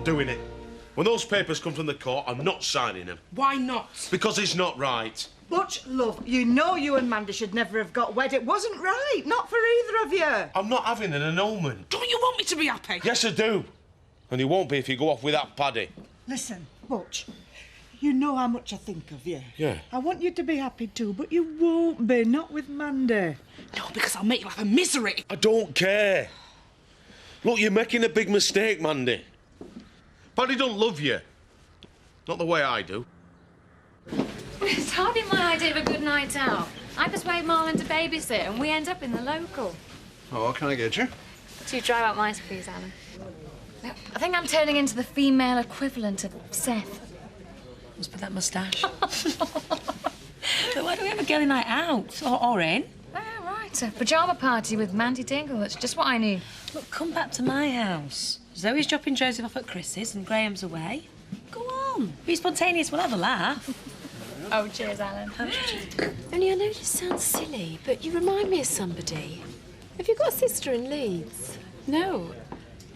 not doing it. When those papers come from the court, I'm not signing them. Why not? Because it's not right. Butch, love, you know you and Mandy should never have got wed. It wasn't right. Not for either of you. I'm not having an annulment. Don't you want me to be happy? Yes, I do. And you won't be if you go off with that Paddy. Listen, Butch, you know how much I think of you. Yeah. I want you to be happy too, but you won't be, not with Mandy. No, because I'll make you have a misery. I don't care. Look, you're making a big mistake, Mandy. Paddy don't love you. Not the way I do. It's hardly my idea of a good night out. I persuade Marlon to babysit and we end up in the local. Oh, what can I get you? 2 dry out mice, please, Alan. I think I'm turning into the female equivalent of Seth. Must be that moustache. But why don't we have a girly night out? Or in? Oh, right. A pyjama party with Mandy Dingle. That's just what I need. Look, come back to my house. Zoe's dropping Joseph off at Chris's and Graham's away. Go on. Be spontaneous. We'll have a laugh. Oh, cheers, Alan. Only I know you sound silly, but you remind me of somebody. Have you got a sister in Leeds? No.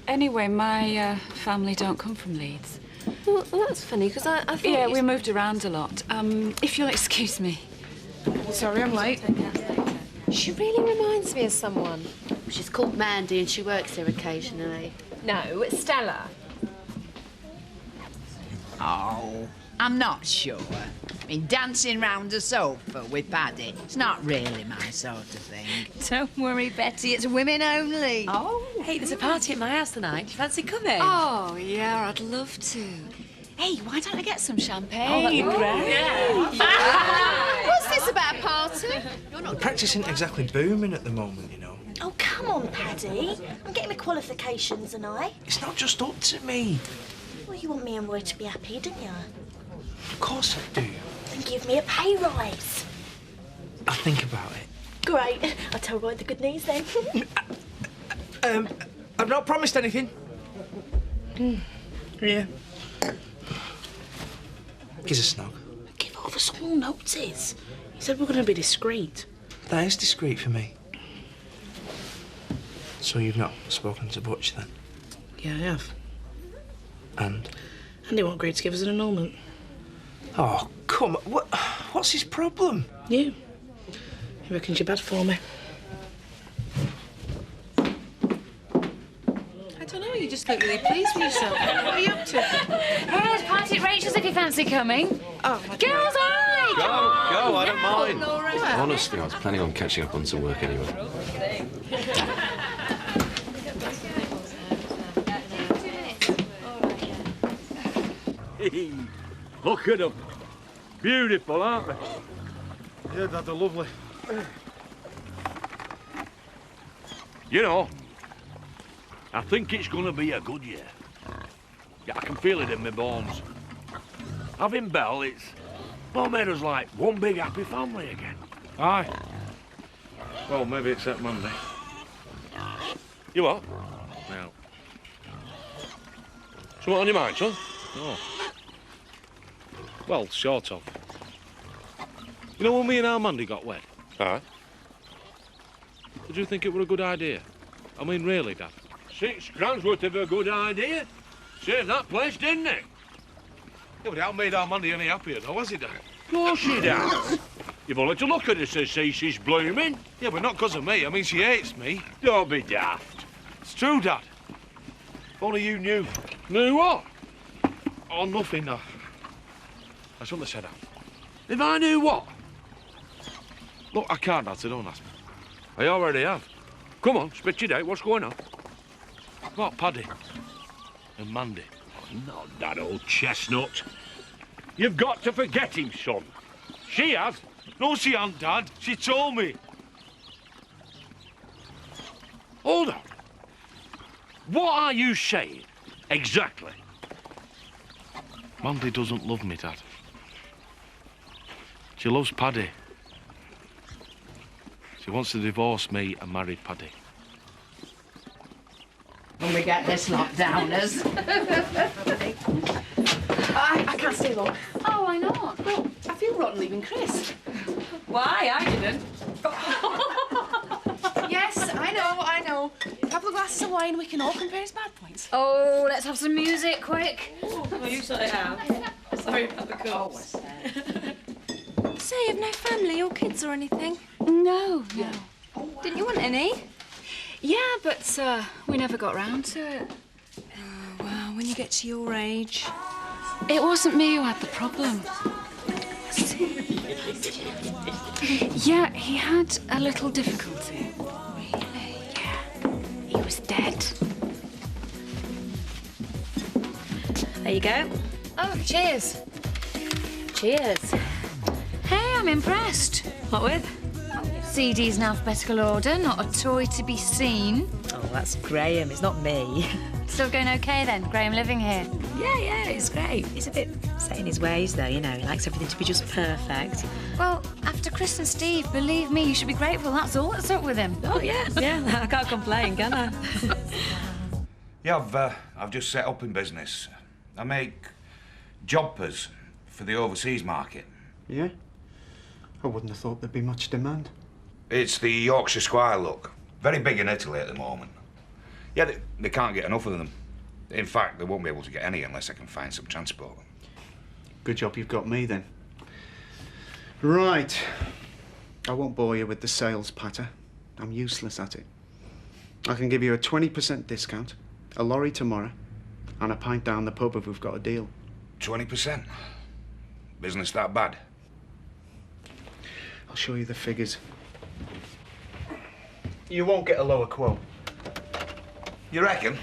Anyway, my family don't come from Leeds. Well, that's funny, because I thought... Yeah, we moved around a lot. If you'll excuse me. Sorry, I'm late. She really reminds me of someone. She's called Mandy and she works here occasionally. No, it's Stella. Oh, I'm not sure. I mean, dancing round a sofa with Paddy, it's not really my sort of thing. Don't worry, Betty. It's women only. Oh. Hey, there's a party at my house tonight. Do you fancy coming? Oh, yeah, I'd love to. Hey, why don't I get some champagne? Oh, that'd be great. Yeah. What's this about a party? The practice isn't exactly booming at the moment, you know. Oh, come on, Paddy. I'm getting my qualifications and I. It's not just up to me. Well, you want me and Roy to be happy, don't you? Of course I do. Then give me a pay rise. I'll think about it. Great. I'll tell Roy the good news then. I've not promised anything. Yeah. Gives a snog. Give all the small notices. He said we're going to be discreet. That is discreet for me. So you've not spoken to Butch then? Yeah, I have. And he won't agree to give us an annulment. oh, come on. What's his problem? You. He reckons you're bad for me. I don't know, you just look really pleased with yourself. What are you up to? Hey, party at Rachel's if you fancy coming. Oh, Girls, aye! Go, I don't mind. Honestly, I was planning on catching up on some work anyway. Hey, look at them. Beautiful, aren't they? Yeah, Dad, they're lovely. You know, I think it's going to be a good year. Yeah, I can feel it in my bones. Having Belle, it's made us like one big happy family again. Aye. Well, maybe except Monday. You what? No. Something on your mind, son? Oh. Well, sort of. You know when me and Armandi got wed? Aye. Did you think it were a good idea? I mean, really, Dad? £6 worth of a good idea. Saved that place, didn't it? Yeah, but it hasn't made Armandi any happier, though, has it, Dad? Of course she does. You've only to look at her to see she's blooming. Yeah, but not because of me. I mean, she hates me. Don't be daft. It's true, Dad. If only you knew. Knew what? Oh, nothing, no. I shouldn't have said that. If I knew what? Look, I can't, Dad, so don't ask me. I already have. Come on, spit your day. What's going on? What, Paddy? And Mandy? Not that old chestnut. You've got to forget him, son. She has. No, she hasn't, Dad. She told me. Hold on. What are you saying, exactly? Mandy doesn't love me, Dad. She loves Paddy. She wants to divorce me and marry Paddy. When we get this lockdowners. I can't stay long. Oh, why not? Well, I feel rotten leaving Chris. Why? I didn't. Yes, I know. A couple of glasses of wine, we can all compare his bad points. dance? Oh, let's have some music, quick. Oh, you sort it out. Sorry about the cups. So you've no family or kids or anything? No. Didn't you want any? Yeah, but we never got round to it. Oh, well, when you get to your age. It wasn't me who had the problem. Yeah, he had a little difficulty. Really? Yeah. He was dead. There you go. Oh, cheers. Cheers. Hey, I'm impressed. What with? CDs in alphabetical order, not a toy to be seen. Oh, that's Graham. It's not me. Still going okay then, Graham living here? Yeah, it's great. He's a bit set in his ways, though, you know. He likes everything to be just perfect. Well, after Chris and Steve, believe me, you should be grateful. That's all that's up with him. Oh, yeah. I can't complain, can I? Yeah, I've just set up in business. I make jumpers for the overseas market. Yeah? I wouldn't have thought there'd be much demand. It's the Yorkshire Squire look. Very big in Italy at the moment. Yeah, they can't get enough of them. In fact, they won't be able to get any unless I can find some transport. Good job you've got me, then. Right. I won't bore you with the sales patter. I'm useless at it. I can give you a 20% discount, a lorry tomorrow, and a pint down the pub if we've got a deal. 20%? Business that bad? I'll show you the figures. You won't get a lower quote. You reckon?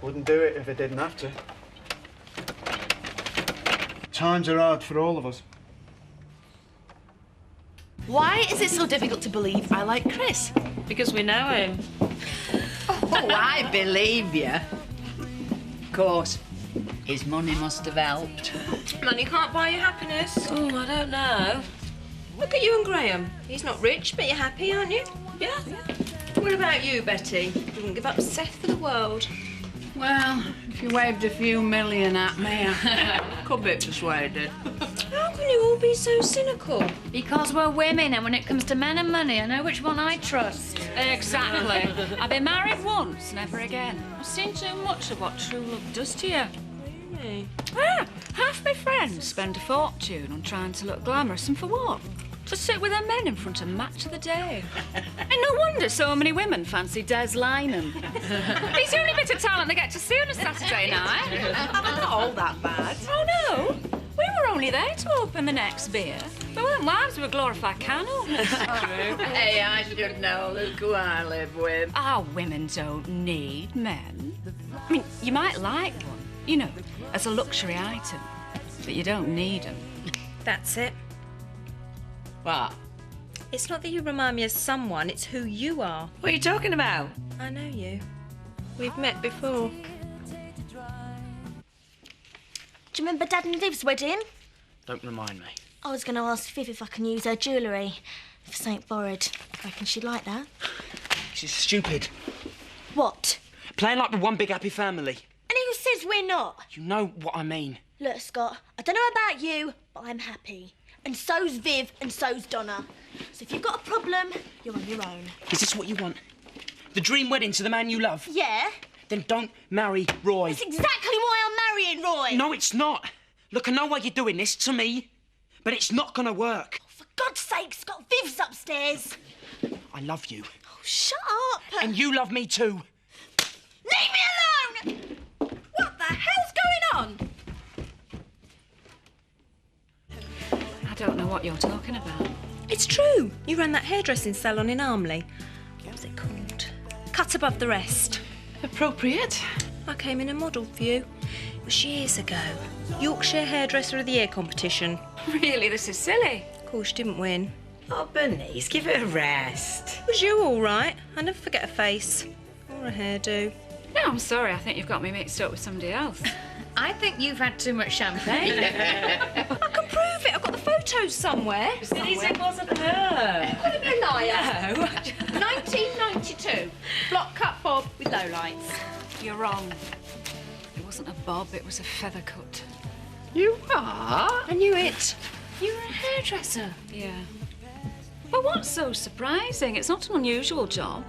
Wouldn't do it if I didn't have to. Times are hard for all of us. Why is it so difficult to believe I like Chris? Because we know him. Oh, I believe you. Of course, his money must have helped. Money can't buy you happiness. Oh, I don't know. Look at you and Graham. He's not rich, but you're happy, aren't you? Yeah. What about you, Betty? Wouldn't give up Seth for the world. Well, if you waved a few million at me, I could be persuaded. How can you all be so cynical? Because we're women, and when it comes to men and money, I know which one I trust. Exactly. I've been married once, never again. I've seen too much of what true love does to you. Really? Yeah, half my friends spend a fortune on trying to look glamorous, and for what? To sit with their men in front of Match of the Day. And no wonder so many women fancy Des Lynam. He's the only bit of talent they get to see on a Saturday night. Not all that bad. Oh, no. We were only there to open the next beer. We weren't wives of a glorified cannibal. Hey, I should know. Look who I live with. Our women don't need men. I mean, you might like one, you know, as a luxury item, but you don't need them. That's it. What? It's not that you remind me of someone, it's who you are. What are you talking about? I know you. We've met before. Do you remember Dad and Liv's wedding? Don't remind me. I was going to ask Viv if I can use her jewellery for St. Borrowed. I reckon she'd like that. This is stupid. What? Playing like we're one big happy family. And who says we're not? You know what I mean. Look, Scott, I don't know about you, but I'm happy. And so's Viv, and so's Donna. So if you've got a problem, you're on your own. Is this what you want? The dream wedding to the man you love? Yeah? Then don't marry Roy. That's exactly why I'm marrying Roy. No, it's not. Look, I know why you're doing this to me, but it's not gonna work. Oh, for God's sake, Scott, Viv's upstairs. I love you. Oh, shut up. And you love me too. Leave me alone! What the hell's going on? I don't know what you're talking about. It's true. You ran that hairdressing salon in Armley. What was it called? Cut Above the Rest. Appropriate. I came in and modelled for you. It was years ago. Yorkshire Hairdresser of the Year competition. Really, this is silly. Of course, you didn't win. Oh, Bernice, give it a rest. Was you all right? I never forget a face. Or a hairdo. No, I'm sorry. I think you've got me mixed up with somebody else. I think you've had too much champagne. I can prove it. I've got the photos somewhere. Denise, it wasn't her. What a liar. No. 1992. Block cut bob with low lights. You're wrong. It wasn't a bob, it was a feather cut. You are? I knew it. You were a hairdresser? Yeah. Well, what's so surprising? It's not an unusual job.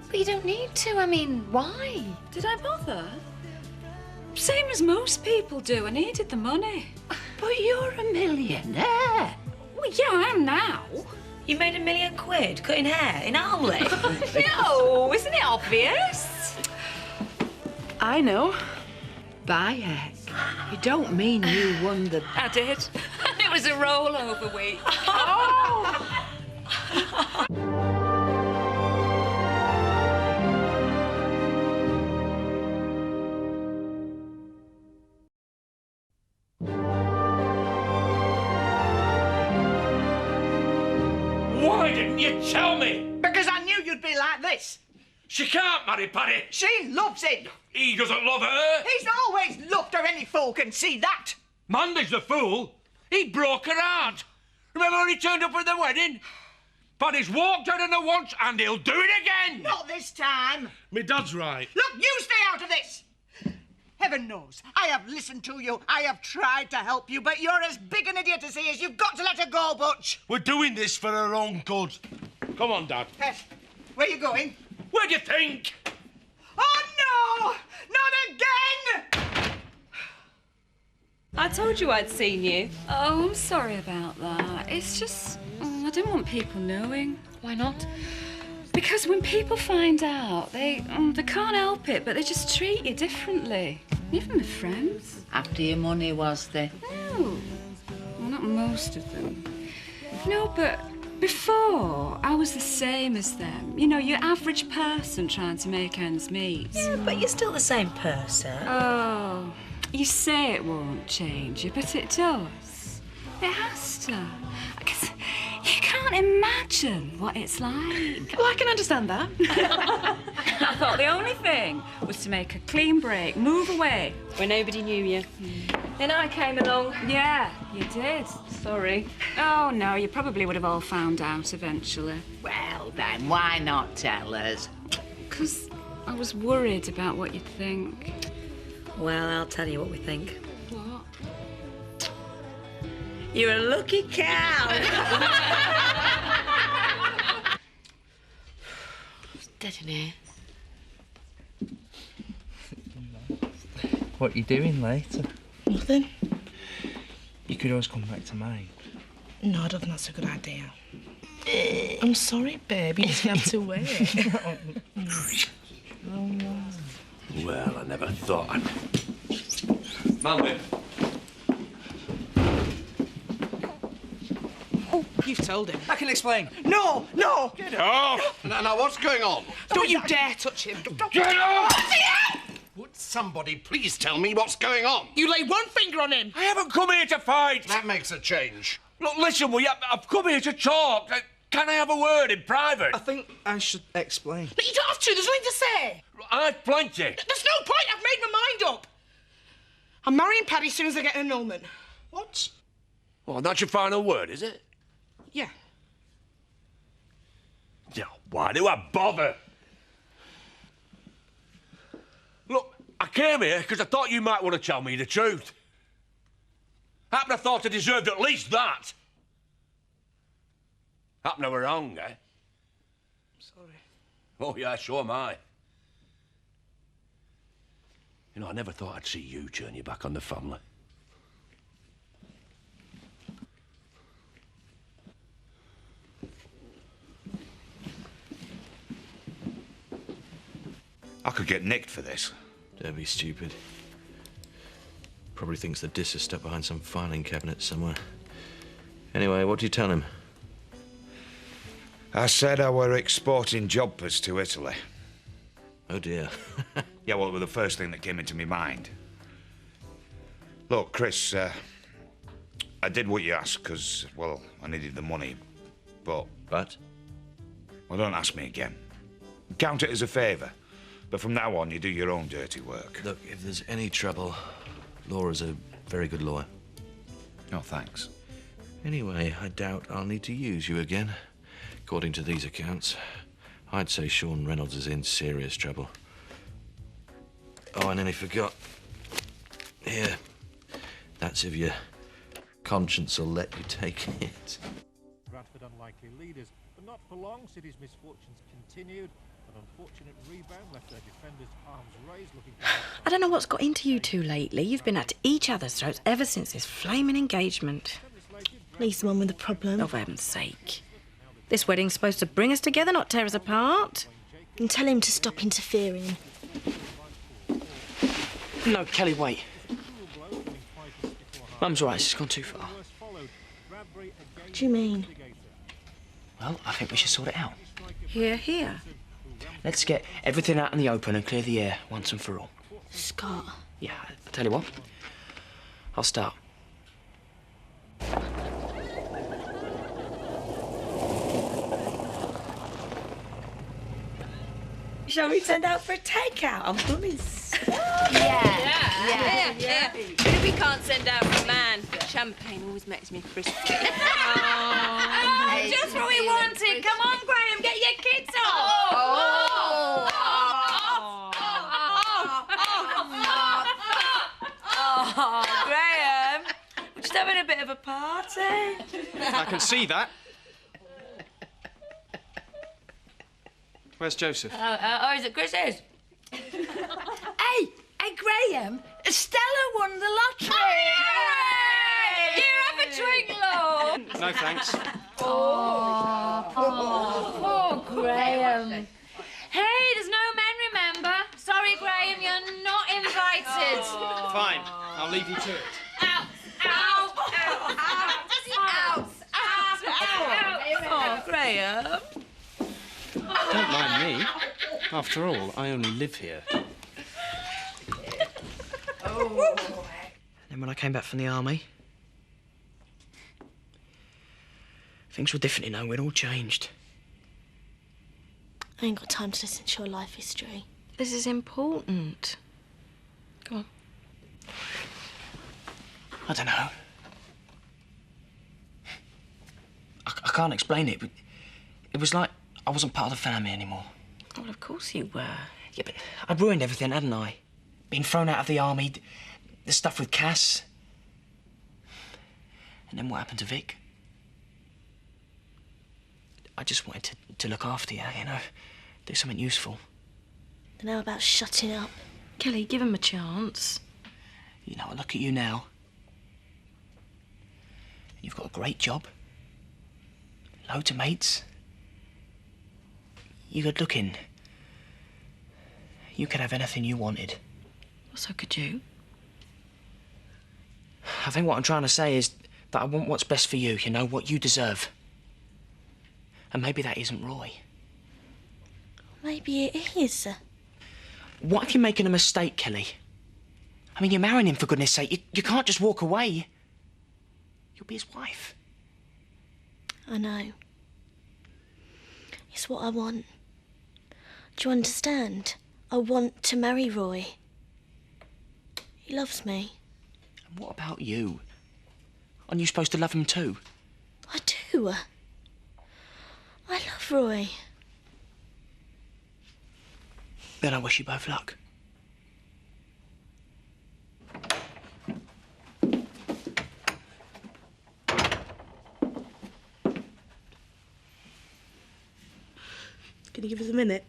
But you don't need to. I mean, why? Did I bother? Same as most people do. I needed the money. But you're a millionaire. Well, yeah, I am now. You made £1 million cutting hair in Armley? No, isn't it obvious? I know. By heck, you don't mean you won the... I did. It was a rollover week. Why didn't you tell me? Because I knew you'd be like this. She can't marry Paddy. She loves him. He doesn't love her. He's always loved her. Any fool can see that. Mandy's the fool. He broke her heart. Remember when he turned up at the wedding? Paddy's walked out on her once and he'll do it again. Not this time. My dad's right. Look, you stay out of this. Heaven knows, I have listened to you. I have tried to help you, but you're as big an idiot as he is. You've got to let her go, Butch. We're doing this for her own good. Come on, Dad. Where are you going? Where do you think? Oh, no! Not again! I told you I'd seen you. Oh, I'm sorry about that. It's just... I didn't want people knowing. Why not? Because when people find out, they can't help it, but they just treat you differently. Even with friends. After your money, was they? No. Well, not most of them. No, but before, I was the same as them. You know, your average person trying to make ends meet. Yeah, but you're still the same person. Oh, you say it won't change you, but it does. It has to. Because you can't imagine what it's like. Well, I can understand that. I thought the only thing was to make a clean break, move away. Where nobody knew you. Then I came along. Yeah, you did. Sorry. Oh, no, you probably would have all found out eventually. Well, then, why not tell us? Because I was worried about what you'd think. Well, I'll tell you what we think. What? You're a lucky cow. It's dead in here. What are you doing later? Nothing. You could always come back to mine. No, I don't think that's a good idea. I'm sorry, babe. You just have to wait. Well, I never thought I'd... Mandy. Oh, you've told him. I can explain. No, no. Get off! Now, what's going on? Don't you dare touch him. Get off! Would somebody please tell me what's going on? You lay one finger on him. I haven't come here to fight. That makes a change. Look, listen, will you? I've come here to talk. Can I have a word in private? I think I should explain. But you don't have to. There's nothing to say. I've plenty. There's no point. I've made my mind up. I'm marrying Paddy as soon as I get an annulment. What? Well, that's your final word, is it? Yeah. Yeah, why do I bother? Look, I came here because I thought you might want to tell me the truth. Happen I thought I deserved at least that. Happen I were wrong, eh? Sorry. Oh, yeah, so am I. You know, I never thought I'd see you turn your back on the family. I could get nicked for this. Don't be stupid. Probably thinks the disc is stuck behind some filing cabinet somewhere. Anyway, what do you tell him? I said I were exporting jobbers to Italy. Oh, dear. Yeah, well, it was the first thing that came into my mind. Look, Chris, I did what you asked because, well, I needed the money, but... But? Well, don't ask me again. Count it as a favour. But from now on, you do your own dirty work. Look, if there's any trouble, Laura's a very good lawyer. No, thanks. Anyway, I doubt I'll need to use you again. According to these accounts, I'd say Sean Reynolds is in serious trouble. Oh, I nearly forgot. Here. That's if your conscience will let you take it. Bradford unlikely leaders, but not for long. City's misfortunes continued I don't know what's got into you two lately. You've been at each other's throats ever since this flaming engagement. He's the one with the problem. Oh, for heaven's sake. This wedding's supposed to bring us together, not tear us apart. And tell him to stop interfering. No, Kelly, wait. Mum's right, she's gone too far. What do you mean? Well, I think we should sort it out. Here, here. Let's get everything out in the open and clear the air once and for all. Scott. Yeah, I'll tell you what. I'll start. Shall we send out for a takeout on Bunnies? Yeah. If we can't send out for a man, champagne always makes me frisky. Just what we wanted. Come on, Graham, get your kits on. Oh, Graham, we're just having a bit of a party. I can see that. Where's Joseph? Oh, is it Chris's? Hey, Graham, Stella won the lottery. You have a drink, love. No, thanks. Oh, Graham. Hey, there's no men, remember? Sorry, Graham, you're not invited. Fine, I'll leave you to it. Oh, Graham. Don't mind me. After all, I only live here. Then when I came back from the army, things were different, you know. We'd all changed. I ain't got time to listen to your life history. This is important. Go on. I don't know. I can't explain it, but it was like I wasn't part of the family anymore. Well, of course you were. Yeah, but I'd ruined everything, hadn't I? Been thrown out of the army, the stuff with Cass. And then what happened to Vic? I just wanted to look after you, you know, do something useful. Then how about shutting up? Kelly, give him a chance. You know, I look at you now. You've got a great job. Loads of mates. You're good looking. You could have anything you wanted. Well, so could you. I think what I'm trying to say is that I want what's best for you, you know, what you deserve. And maybe that isn't Roy. Maybe it is. What if you're making a mistake, Kelly? I mean, you're marrying him, for goodness sake. You can't just walk away. You'll be his wife. I know. It's what I want. Do you understand? I want to marry Roy. He loves me. And what about you? Aren't you supposed to love him too? I do. I love Roy. Then I wish you both luck. Can you give us a minute?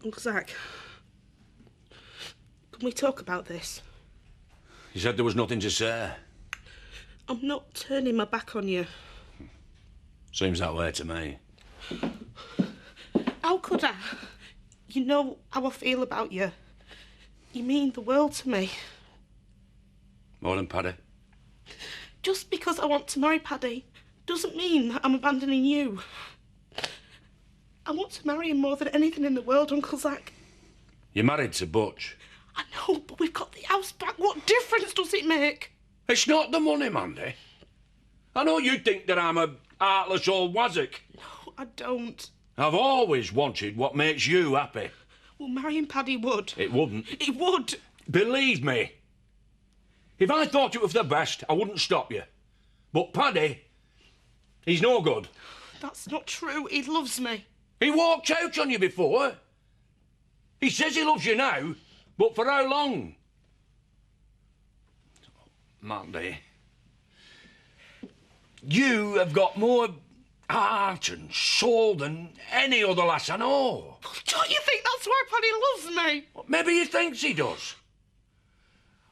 Uncle Zach, can we talk about this? You said there was nothing to say. I'm not turning my back on you. Seems that way to me. How could I? You know how I feel about you. You mean the world to me. More than Paddy. Just because I want to marry Paddy doesn't mean that I'm abandoning you. I want to marry him more than anything in the world, Uncle Zach. You're married to Butch. I know, but we've got the house back. What difference does it make? It's not the money, Mandy. I know you think that I'm a heartless old wazzock. No, I don't. I've always wanted what makes you happy. Well, marrying Paddy would. It wouldn't. It would. Believe me. If I thought it was the best, I wouldn't stop you. But Paddy, he's no good. That's not true. He loves me. He walked out on you before. He says he loves you now, but for how long? Mandy, you have got more heart and soul than any other lass I know. Don't you think that's why Paddy loves me? Maybe he thinks he does.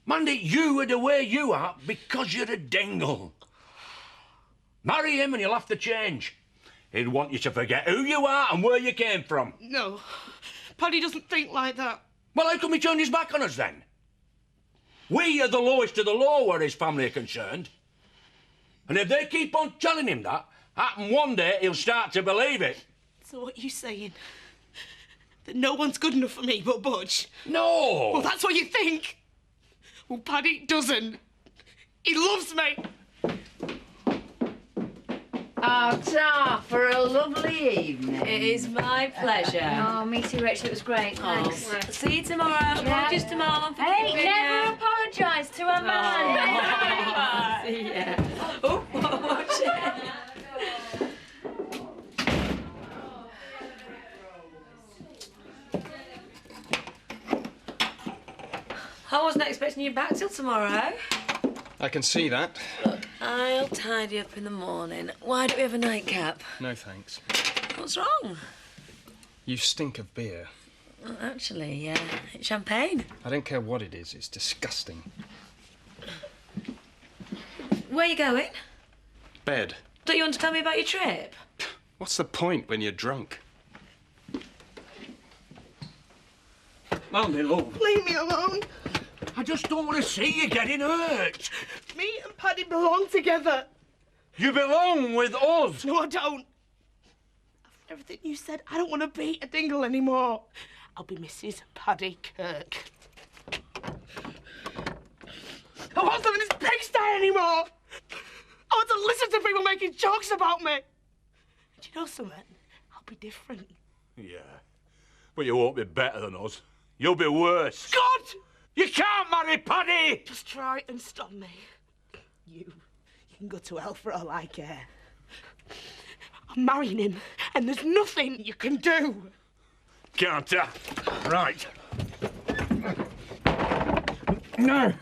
Mandy, you are the way you are because you're a dingle. Marry him and you'll have to change. He'd want you to forget who you are and where you came from. No, Paddy doesn't think like that. Well, how come he turned his back on us then? We are the lowest of the low where his family are concerned. And if they keep on telling him that, one day he'll start to believe it. So what are you saying? That no one's good enough for me but Budge? No! Well, that's what you think. Well, Paddy doesn't. He loves me. Oh, Ta, for a lovely evening. It is my pleasure. Oh, me too, Rachel. It was great. Thanks. See you tomorrow. Apologies to Marlon for Hey, keeping never apologise to a man. See ya. Oh, watch it. I wasn't expecting you back till tomorrow. I can see that. Look, I'll tidy up in the morning. Why don't we have a nightcap? No thanks. What's wrong? You stink of beer. Well, actually, it's champagne. I don't care what it is, it's disgusting. Where are you going? Bed. Don't you want to tell me about your trip? What's the point when you're drunk? Mandy, love. Leave me alone. I just don't want to see you getting hurt. Me and Paddy belong together. You belong with us. No, I don't. After everything you said, I don't want to be a dingle anymore. I'll be Mrs. Paddy Kirk. I won't live in this pigsty anymore. I want to listen to people making jokes about me. Do you know something? I'll be different. Yeah, but you won't be better than us. You'll be worse. God! You can't marry Paddy! Just try and stop me. You can go to hell for all I care. I'm marrying him, and there's nothing you can do. Can't I? Right. No.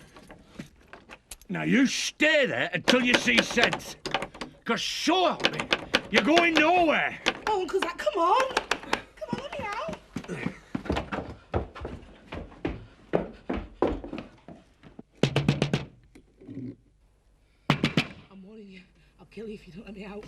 Now, you stay there until you see sense. Because sure, you're going nowhere. Oh, Uncle Zach, come on. Come on, let me out. I'm warning you. I'll kill you if you don't let me out.